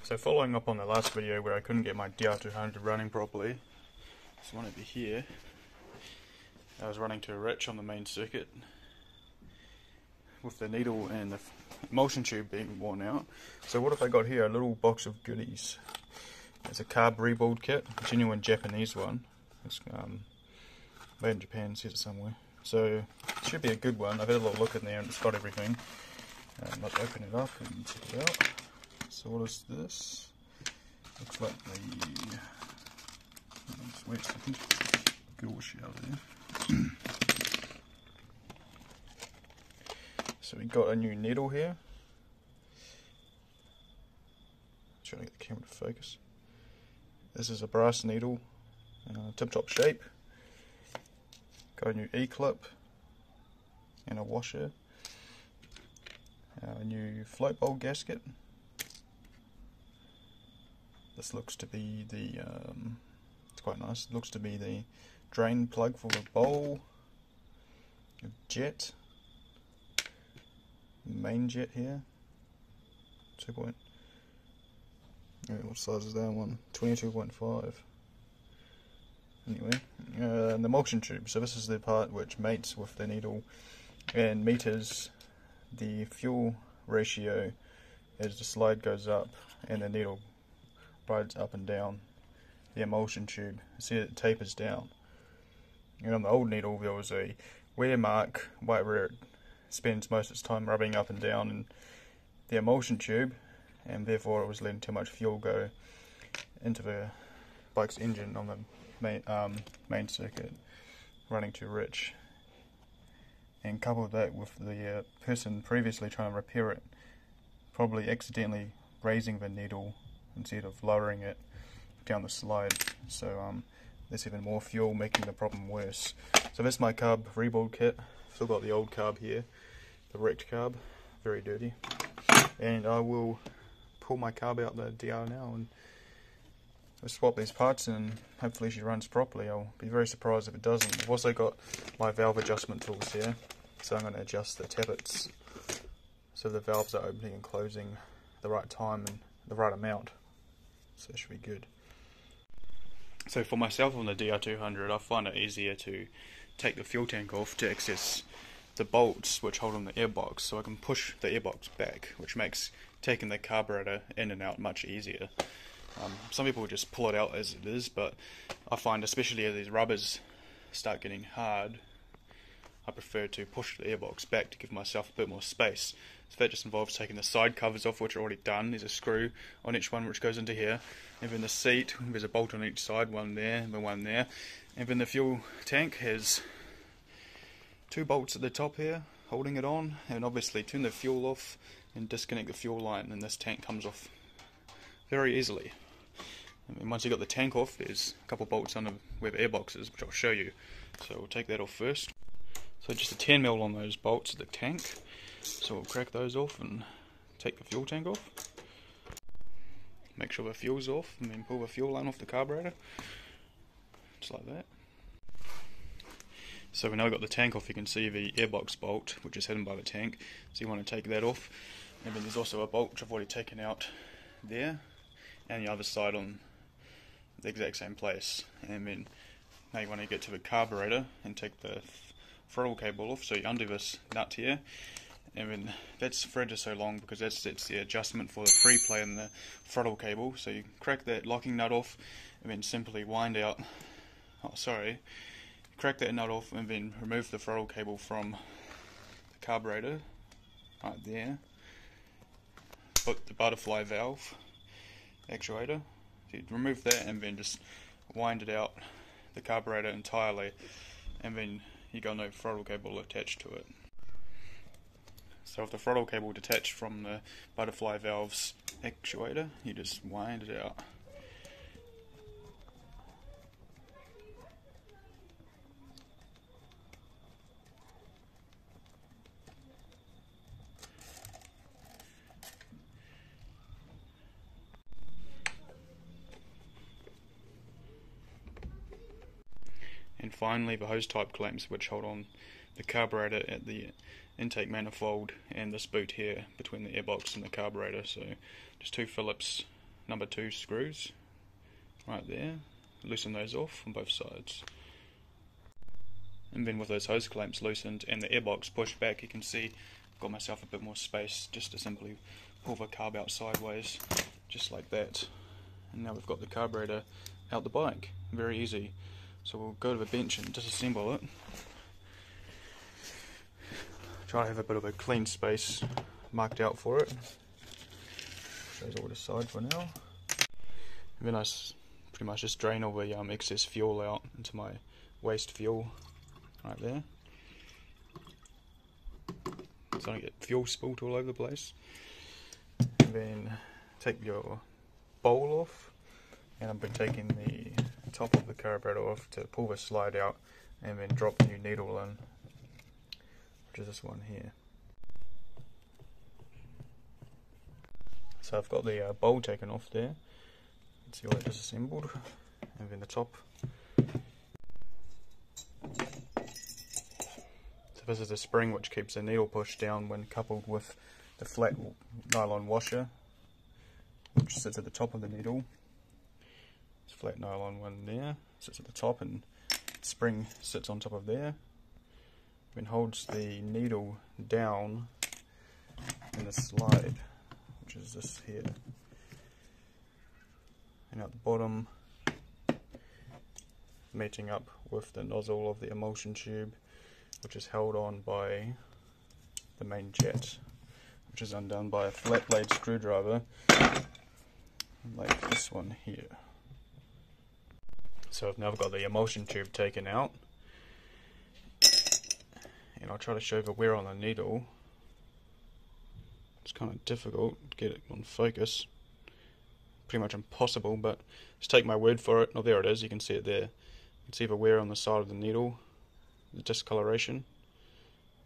So following up on the last video where I couldn't get my DR200 running properly, this one over here, I was running too rich on the main circuit with the needle and the emulsion tube being worn out. So what have I got here? A little box of goodies. It's a carb rebuild kit, a genuine Japanese one. It's made in Japan, it says it somewhere. So it should be a good one. I've had a little look in there and it's got everything. Let's open it up and check it out. So what is this? Looks like the wait a second. Good wash out there. So we got a new needle here. Trying to get the camera to focus. This is a brass needle, tip-top shape. Got a new E-clip and a washer. A new float bowl gasket. This looks to be the, it's quite nice, it looks to be the drain plug for the bowl. A jet. Main jet here. What size is that one? 22.5. Anyway, and the emulsion tube. So this is the part which mates with the needle and meters the fuel ratio as the slide goes up and the needle rides up and down the emulsion tube. See, it tapers down. And on the old needle there was a wear mark right where it spends most of its time rubbing up and down in the emulsion tube, and therefore it was letting too much fuel go into the bike's engine on the main circuit, running too rich. And coupled that with the person previously trying to repair it probably accidentally raising the needle instead of lowering it down the slide, so there's even more fuel making the problem worse. So this is my carb rebuild kit. Still got the old carb here, the wrecked carb, very dirty. And I will pull my carb out the DR now and swap these parts and hopefully she runs properly. I'll be very surprised if it doesn't. I've also got my valve adjustment tools here, so I'm going to adjust the tappets so the valves are opening and closing the right time and the right amount, so it should be good. So for myself on the DR200, I find it easier to take the fuel tank off to access the bolts which hold on the airbox, so I can push the airbox back, which makes taking the carburetor in and out much easier. Some people just pull it out as it is, but I find especially as these rubbers start getting hard, I prefer to push the airbox back to give myself a bit more space. So that just involves taking the side covers off, which are already done. There's a screw on each one which goes into here, and then the seat, there's a bolt on each side, one there and one there, and then the fuel tank has two bolts at the top here holding it on, and obviously turn the fuel off and disconnect the fuel line, and this tank comes off very easily. And once you've got the tank off, there's a couple bolts under where the airbox is, which I'll show you. So we'll take that off first. So just a 10mm on those bolts at the tank. So we'll crack those off and take the fuel tank off. Make sure the fuel's off, and then pull the fuel line off the carburetor. Just like that. So we now got the tank off. You can see the airbox bolt, which is hidden by the tank. So you want to take that off. And then there's also a bolt which I've already taken out there, and the other side on the exact same place. And then now you want to get to the carburetor and take the throttle cable off. So you undo this nut here, and then that's thread is so long because that's the adjustment for the free play in the throttle cable. So you crack that locking nut off and then simply wind out, crack that nut off and then remove the throttle cable from the carburetor right there. Put the butterfly valve actuator, so you remove that and then just wind it out the carburetor entirely, and then you got no throttle cable attached to it. So if the throttle cable detached from the butterfly valve's actuator, you just wind it out. And finally the hose type clamps, which hold on the carburetor at the intake manifold and this boot here between the airbox and the carburetor. So just two Phillips number 2 screws right there, loosen those off on both sides. And then with those hose clamps loosened and the airbox pushed back, you can see I've got myself a bit more space just to simply pull the carb out sideways, just like that. And now we've got the carburetor out the bike, very easy. So we'll go to the bench and disassemble it. Try to have a bit of a clean space marked out for it. Shows all the side for now. And then I pretty much just drain all the excess fuel out into my waste fuel right there. So I don't get fuel spilt all over the place. And then take your bowl off, and I've been taking the top of the carburetor off to pull the slide out and then drop the new needle in, which is this one here. So I've got the bowl taken off there. Let's see all that disassembled, and then the top. So this is the spring which keeps the needle pushed down when coupled with the flat nylon washer, which sits at the top of the needle. This flat nylon one there sits at the top, and the spring sits on top of there. Then holds the needle down in the slide, which is this here. And at the bottom, meeting up with the nozzle of the emulsion tube, which is held on by the main jet, which is undone by a flat blade screwdriver like this one here. So I've now got the emulsion tube taken out, and I'll try to show the wear on the needle. It's kind of difficult to get it on focus, pretty much impossible, but just take my word for it. Oh, there it is, you can see it there. You can see the wear on the side of the needle, the discoloration,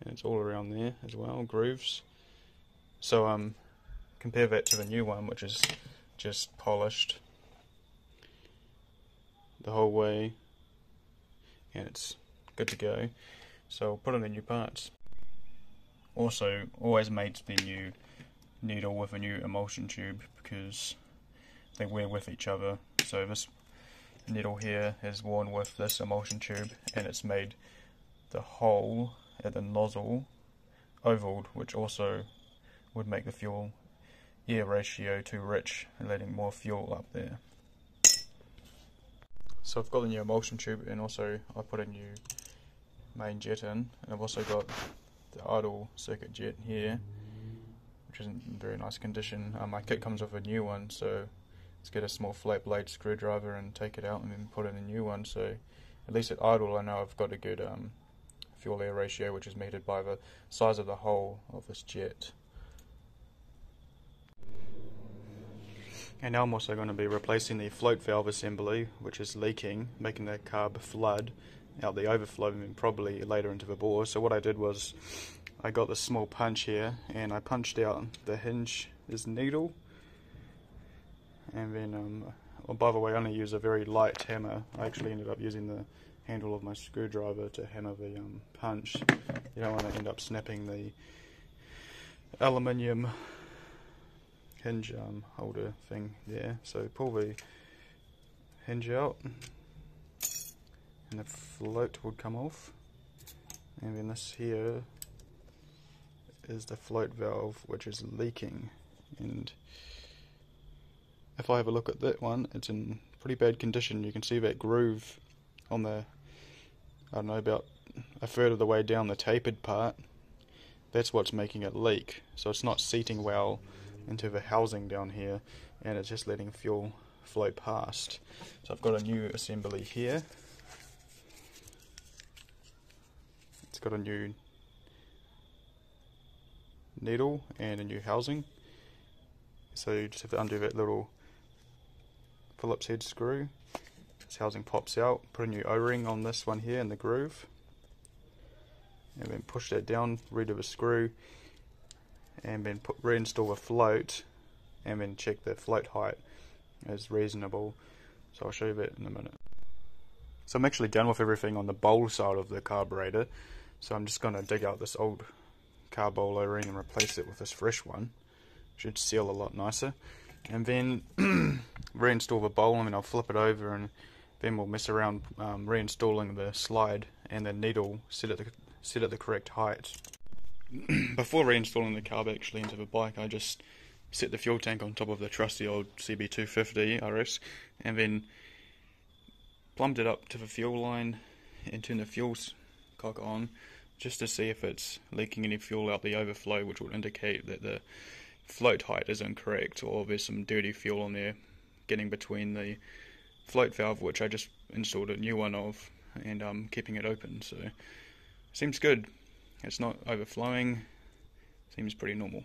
and it's all around there as well, grooves. So compare that to the new one, which is just polished the whole way, and it's good to go. So I'll put in the new parts. Also, always mate the new needle with a new emulsion tube because they wear with each other. So this needle here is worn with this emulsion tube, and it's made the hole at the nozzle ovaled, which also would make the fuel air ratio too rich and letting more fuel up there. So I've got the new emulsion tube, and also I put a new main jet in, and I've also got the idle circuit jet here, which isn't in very nice condition. My kit comes with a new one, so let's get a small flat blade screwdriver and take it out and then put in a new one. So at least at idle I know I've got a good fuel air ratio, which is measured by the size of the hole of this jet. And now I'm also going to be replacing the float valve assembly, which is leaking, making the carb flood out the overflow and probably later into the bore. So what I did was I got this small punch here, and I punched out the hinge, this needle, and then well, by the way, I only use a very light hammer. I actually ended up using the handle of my screwdriver to hammer the punch. You don't want to end up snapping the aluminium hinge holder thing there. So pull the hinge out, and the float would come off, and then this here is the float valve, which is leaking. And if I have a look at that one, it's in pretty bad condition. You can see that groove on the, I don't know, about a third of the way down the tapered part. That's what's making it leak. So it's not seating well into the housing down here, and it's just letting fuel flow past. So I've got a new assembly here. It's got a new needle and a new housing. So you just have to undo that little Phillips head screw. This housing pops out. Put a new O-ring on this one here in the groove, and then push that down, redo the screw, and then reinstall the float, and then check the float height is reasonable. So I'll show you that in a minute. So I'm actually done with everything on the bowl side of the carburetor. So I'm just going to dig out this old carb bowl O-ring and replace it with this fresh one. Should seal a lot nicer. and then reinstall the bowl, and then I'll flip it over, and then we'll mess around reinstalling the slide and the needle set at the correct height. Before reinstalling the carb actually into the bike, I just set the fuel tank on top of the trusty old CB250 RS, and then plumbed it up to the fuel line and turned the fuel cock on just to see if it's leaking any fuel out the overflow, which will indicate that the float height is incorrect, or there's some dirty fuel on there getting between the float valve, which I just installed a new one of, and keeping it open. So seems good. It's not overflowing. Seems pretty normal.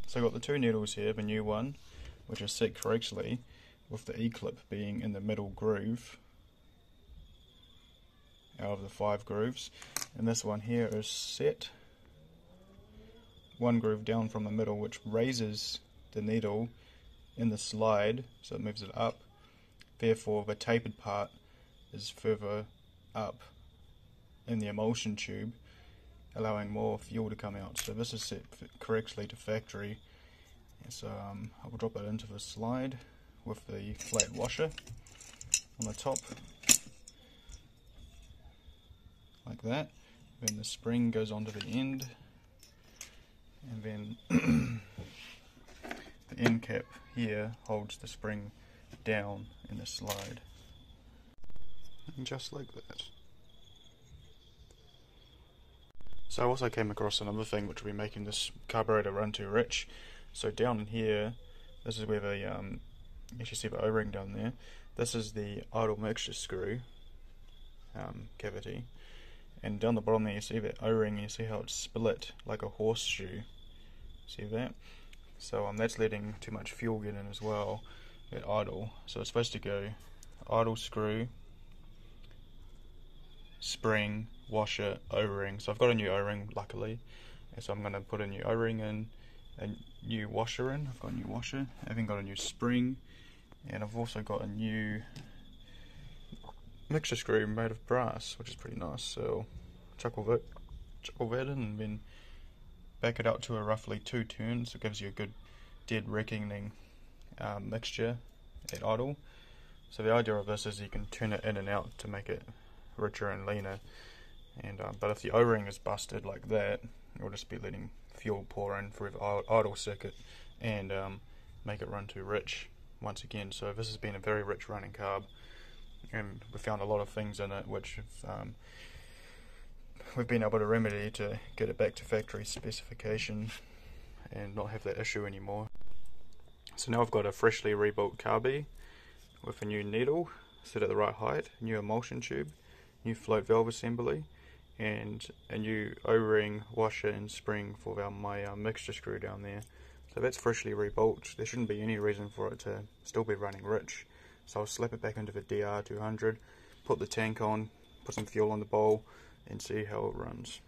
So I've got the two needles here, the new one, which is set correctly, with the E-clip being in the middle groove out of the 5 grooves, and this one here is set one groove down from the middle, which raises the needle in the slide, so it moves it up. Therefore the tapered part is further up in the emulsion tube, allowing more fuel to come out. So this is set correctly to factory. And so I will drop it into the slide with the flat washer on the top, like that. Then the spring goes onto the end, and then the end cap here holds the spring down in the slide, and just like that. So I also came across another thing which will be making this carburetor run too rich. So down in here, this is where the you actually see the O-ring down there. This is the idle mixture screw cavity, and down the bottom there you see that O-ring, and you see how it's split like a horseshoe. See that? So that's letting too much fuel get in as well at idle. So it's supposed to go idle screw, spring, washer, O-ring. So I've got a new O-ring luckily, and so I'm going to put a new O-ring in, a new washer in. I've got a new washer, I've even got a new spring, and I've also got a new mixture screw made of brass, which is pretty nice. So chuckle that in, and then back it out to a roughly 2 turns. It gives you a good dead reckoning mixture at idle. So the idea of this is you can turn it in and out to make it richer and leaner, and but if the O-ring is busted like that, it will just be letting fuel pour in through the idle circuit and make it run too rich once again. So this has been a very rich running carb, and we found a lot of things in it which we've been able to remedy to get it back to factory specification and not have that issue anymore. So now I've got a freshly rebuilt carby with a new needle set at the right height, new emulsion tube, new float valve assembly, and a new O-ring, washer and spring for my mixture screw down there. So that's freshly rebuilt. There shouldn't be any reason for it to still be running rich. So I'll slap it back into the DR200, put the tank on, put some fuel on the bowl, and see how it runs.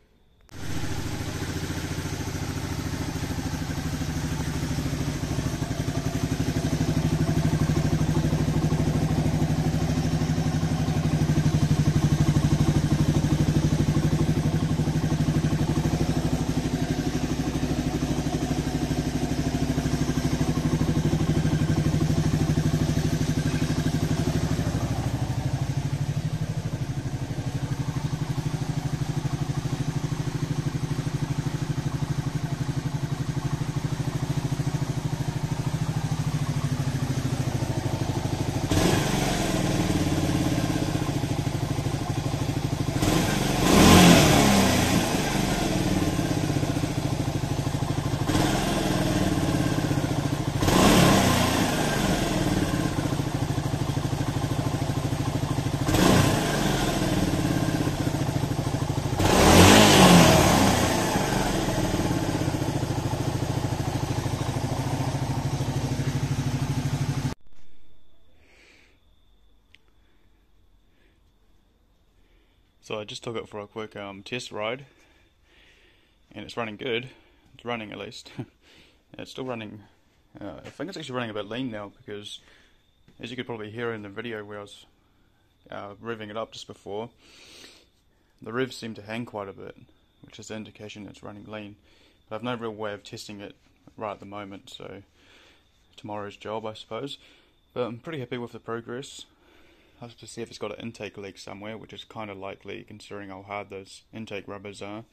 So I just took it for a quick test ride, and it's running good. It's running at least. It's still running. I think it's actually running a bit lean now, because as you could probably hear in the video where I was revving it up just before, the revs seem to hang quite a bit, which is an indication it's running lean. But I've no real way of testing it right at the moment, so tomorrow's job, I suppose. But I'm pretty happy with the progress. I have to see if it's got an intake leak somewhere, which is kind of likely considering how hard those intake rubbers are.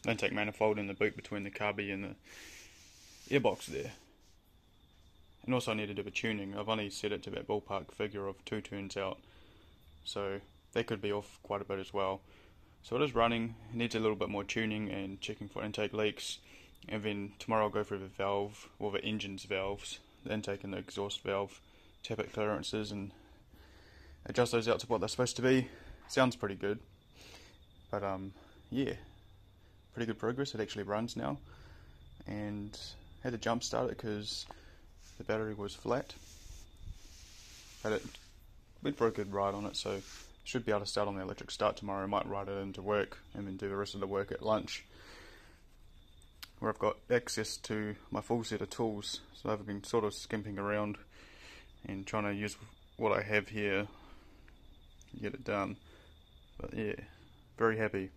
The intake manifold and the boot between the carby and the airbox there. And also I need to do a tuning. I've only set it to that ballpark figure of 2 turns out, so that could be off quite a bit as well. So it is running, it needs a little bit more tuning and checking for intake leaks, and then tomorrow I'll go through the valve, or the engine's valves, the intake and the exhaust valve, tappet clearances and adjust those out to what they're supposed to be. Sounds pretty good, but yeah, pretty good progress. It actually runs now, and had to jump start it because the battery was flat, but we for a good ride on it, so should be able to start on the electric start tomorrow. I might ride it into work and then do the rest of the work at lunch, where I've got access to my full set of tools. So I've been sort of skimping around and trying to use what I have here to get it done. But yeah, very happy.